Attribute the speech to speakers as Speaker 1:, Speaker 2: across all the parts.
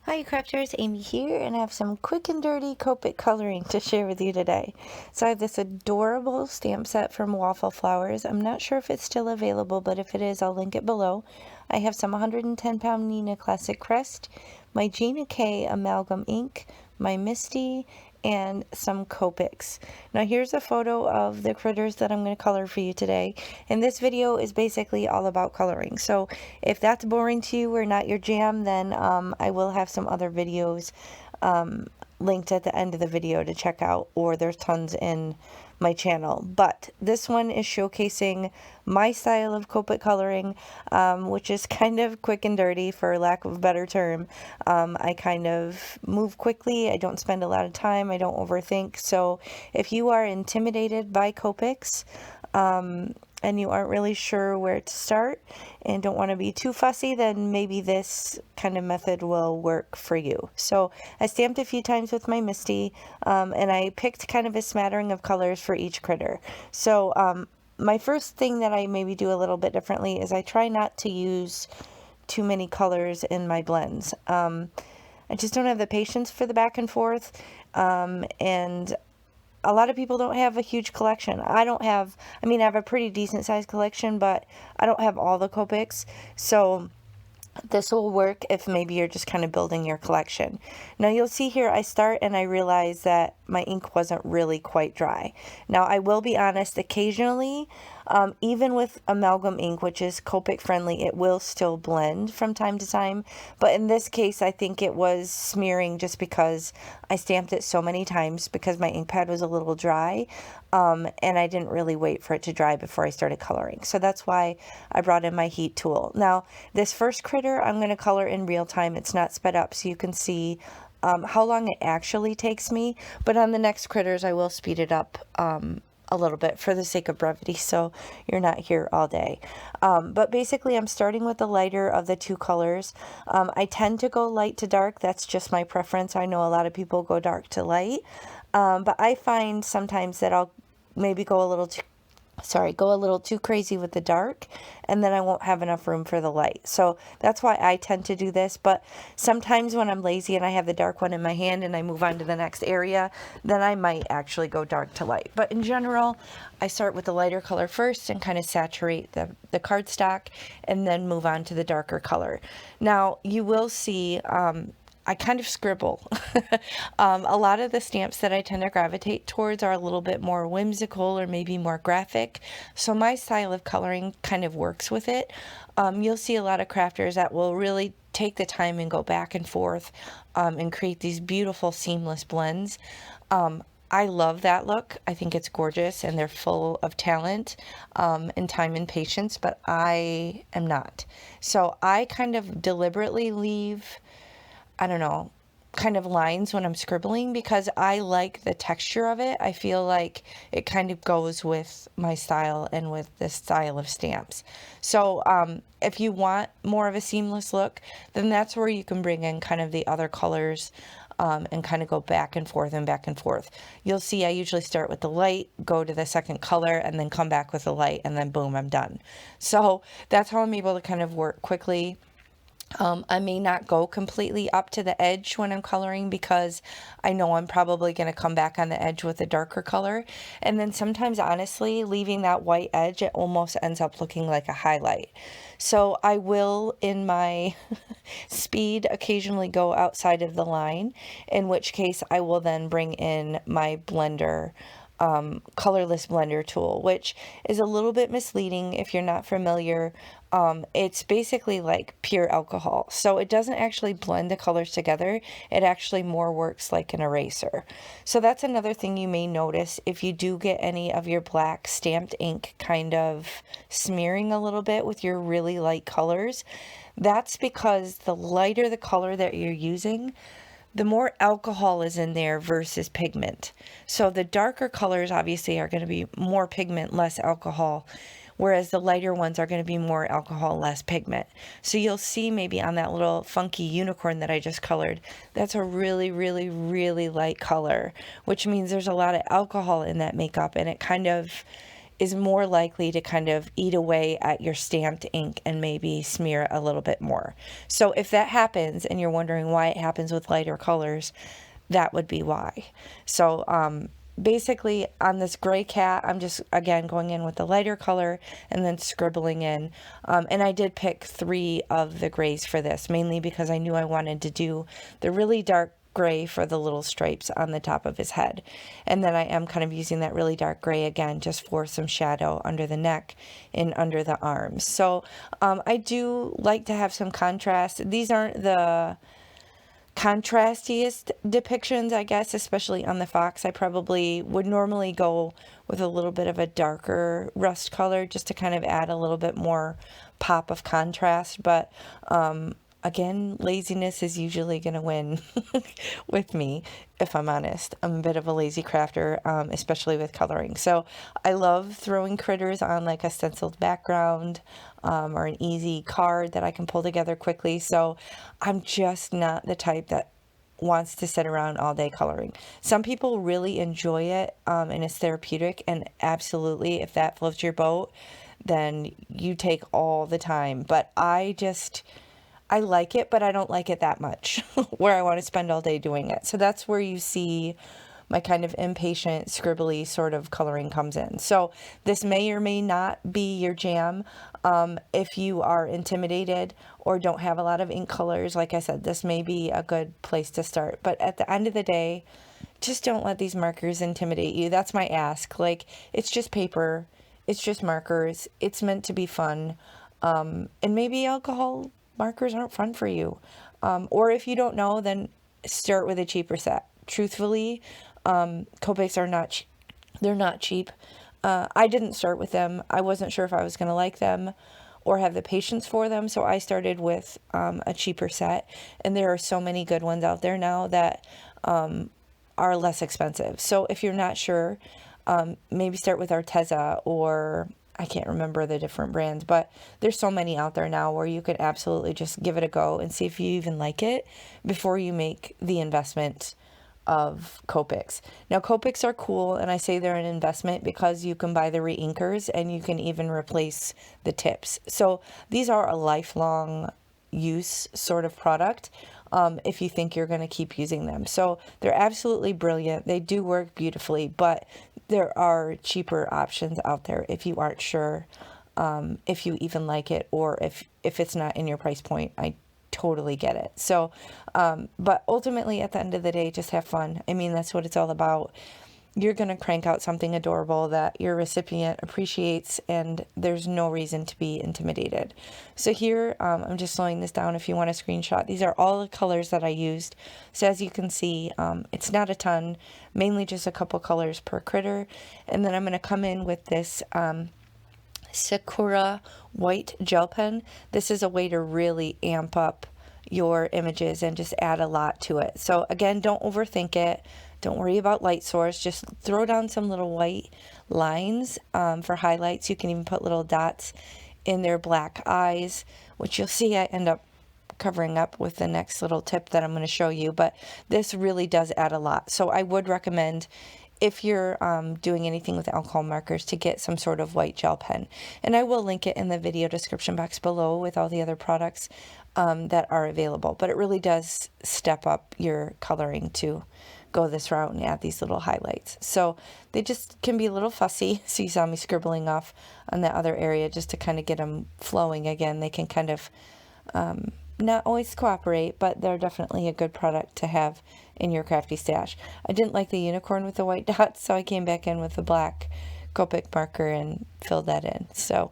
Speaker 1: Hi crafters, Amy here, and I have some quick and dirty Copic coloring to share with you today. So I have this adorable stamp set from Waffle Flowers. I'm not sure if it's still available, but if it is, I'll link it below. I have some 110-pound Nina Classic Crest, my Gina K Amalgam ink, my Misty, and some Copics. Now here's a photo of the critters that I'm going to color for you today, and this video is basically all about coloring. So if that's boring to you or not your jam, then I will have some other videos linked at the end of the video to check out, or there's tons in my channel. But this one is showcasing my style of Copic coloring, which is kind of quick and dirty, for lack of a better term. I kind of move quickly, I don't spend a lot of time, I don't overthink. So if you are intimidated by Copics, and you aren't really sure where to start and don't want to be too fussy, then maybe this kind of method will work for you. So I stamped a few times with my Misty, and I picked kind of a smattering of colors for each critter. So my first thing that I maybe do a little bit differently is I try not to use too many colors in my blends. I just don't have the patience for the back and forth, and a lot of people don't have a huge collection. I have a pretty decent sized collection, but I don't have all the Copics. So this will work if maybe you're just kind of building your collection. Now you'll see here I start and I realize that my ink wasn't really quite dry. Now I will be honest, occasionally, even with amalgam ink, which is Copic friendly, it will still blend from time to time. But in this case, I think it was smearing just because I stamped it so many times because my ink pad was a little dry. And I didn't really wait for it to dry before I started coloring. So that's why I brought in my heat tool. Now, this first critter, I'm going to color in real time. It's not sped up, so you can see how long it actually takes me. But on the next critters, I will speed it up a little bit for the sake of brevity, so you're not here all day. But basically, I'm starting with the lighter of the two colors. I tend to go light to dark. That's just my preference. I know a lot of people go dark to light. But I find sometimes that I'll maybe go a little too crazy with the dark, and then I won't have enough room for the light. So that's why I tend to do this. But sometimes when I'm lazy and I have the dark one in my hand and I move on to the next area, then I might actually go dark to light. But in general, I start with the lighter color first and kind of saturate the cardstock, and then move on to the darker color. Now you will see I kind of scribble. A lot of the stamps that I tend to gravitate towards are a little bit more whimsical or maybe more graphic. So my style of coloring kind of works with it. You'll see a lot of crafters that will really take the time and go back and forth and create these beautiful seamless blends. I love that look. I think it's gorgeous and they're full of talent and time and patience, but I am not. So I kind of deliberately leave, I don't know, kind of lines when I'm scribbling because I like the texture of it. I feel like it kind of goes with my style and with the style of stamps. So if you want more of a seamless look, then that's where you can bring in kind of the other colors and kind of go back and forth and back and forth. You'll see I usually start with the light, go to the second color, and then come back with the light, and then boom, I'm done. So that's how I'm able to kind of work quickly. I may not go completely up to the edge when I'm coloring because I know I'm probably going to come back on the edge with a darker color. And then sometimes, honestly, leaving that white edge, it almost ends up looking like a highlight. So I will, in my speed, occasionally go outside of the line, in which case I will then bring in my blender, colorless blender tool, which is a little bit misleading if you're not familiar. It's basically like pure alcohol, so it doesn't actually blend the colors together. It actually more works like an eraser. So that's another thing you may notice if you do get any of your black stamped ink kind of smearing a little bit with your really light colors. That's because the lighter the color that you're using, the more alcohol is in there versus pigment. So the darker colors obviously are going to be more pigment, less alcohol, whereas the lighter ones are going to be more alcohol, less pigment. So you'll see maybe on that little funky unicorn that I just colored, that's a really, really, really light color, which means there's a lot of alcohol in that makeup, and it kind of is more likely to kind of eat away at your stamped ink and maybe smear a little bit more. So if that happens and you're wondering why it happens with lighter colors, that would be why. So basically on this gray cat, I'm just again going in with the lighter color and then scribbling in. And I did pick 3 of the grays for this, mainly because I knew I wanted to do the really dark gray for the little stripes on the top of his head. And then I am kind of using that really dark gray again just for some shadow under the neck and under the arms. So I do like to have some contrast. These aren't the contrastiest depictions, I guess, especially on the fox. I probably would normally go with a little bit of a darker rust color just to kind of add a little bit more pop of contrast. But again, laziness is usually going to win with me, if I'm honest. I'm a bit of a lazy crafter, especially with coloring. So I love throwing critters on like a stenciled background or an easy card that I can pull together quickly. So I'm just not the type that wants to sit around all day coloring. Some people really enjoy it and it's therapeutic, and absolutely, if that floats your boat, then you take all the time. But I like it, but I don't like it that much where I want to spend all day doing it. So that's where you see my kind of impatient, scribbly sort of coloring comes in. So this may or may not be your jam. If you are intimidated or don't have a lot of ink colors, like I said, this may be a good place to start. But at the end of the day, just don't let these markers intimidate you. That's my ask. Like, it's just paper. It's just markers. It's meant to be fun. And maybe alcohol markers aren't fun for you. Or if you don't know, then start with a cheaper set. Truthfully, Copics are not they're not cheap. I didn't start with them. I wasn't sure if I was going to like them or have the patience for them, so I started with a cheaper set. And there are so many good ones out there now that are less expensive. So if you're not sure, maybe start with Arteza, or I can't remember the different brands, but there's so many out there now where you could absolutely just give it a go and see if you even like it before you make the investment of Copics. Now, Copics are cool, and I say they're an investment because you can buy the re-inkers and you can even replace the tips. So these are a lifelong use sort of product if you think you're going to keep using them. So they're absolutely brilliant. They do work beautifully, but there are cheaper options out there if you aren't sure if you even like it, or if it's not in your price point. I totally get it. So, but ultimately at the end of the day, just have fun. I mean, that's what it's all about. You're going to crank out something adorable that your recipient appreciates, and there's no reason to be intimidated. So here, I'm just slowing this down if you want a screenshot. These are all the colors that I used. So as you can see, it's not a ton, mainly just a couple colors per critter. And then I'm going to come in with this Sakura white gel pen. This is a way to really amp up your images and just add a lot to it. So again, don't overthink it. Don't worry about light source. Just throw down some little white lines for highlights. You can even put little dots in their black eyes, which you'll see I end up covering up with the next little tip that I'm going to show you. But this really does add a lot. So I would recommend, if you're doing anything with alcohol markers, to get some sort of white gel pen. And I will link it in the video description box below with all the other products that are available. But it really does step up your coloring to go this route and add these little highlights. So they just can be a little fussy. So you saw me scribbling off on that other area just to kind of get them flowing again. They can kind of not always cooperate, but they're definitely a good product to have in your crafty stash. I didn't like the unicorn with the white dots, so I came back in with the black Copic marker and filled that in. So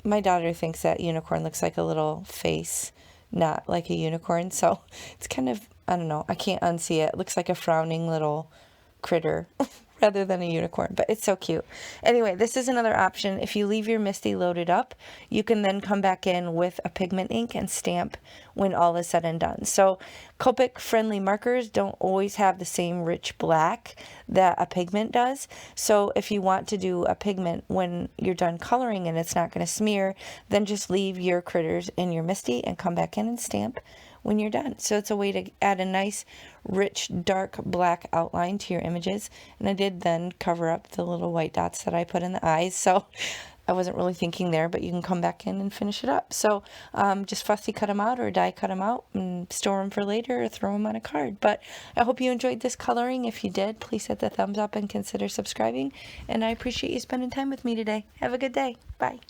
Speaker 1: my daughter thinks that unicorn looks like a little face, not like a unicorn. So it's kind of, I don't know, I can't unsee it. It looks like a frowning little critter rather than a unicorn, but it's so cute. Anyway, this is another option. If you leave your Misty loaded up, you can then come back in with a pigment ink and stamp when all is said and done. So Copic friendly markers don't always have the same rich black that a pigment does. So if you want to do a pigment when you're done coloring and it's not going to smear, then just leave your critters in your Misty and come back in and stamp when you're done. So it's a way to add a nice, rich, dark black outline to your images. And I did then cover up the little white dots that I put in the eyes. So I wasn't really thinking there, but you can come back in and finish it up. So just fussy cut them out or die cut them out and store them for later or throw them on a card. But I hope you enjoyed this coloring. If you did, please hit the thumbs up and consider subscribing. And I appreciate you spending time with me today. Have a good day. Bye.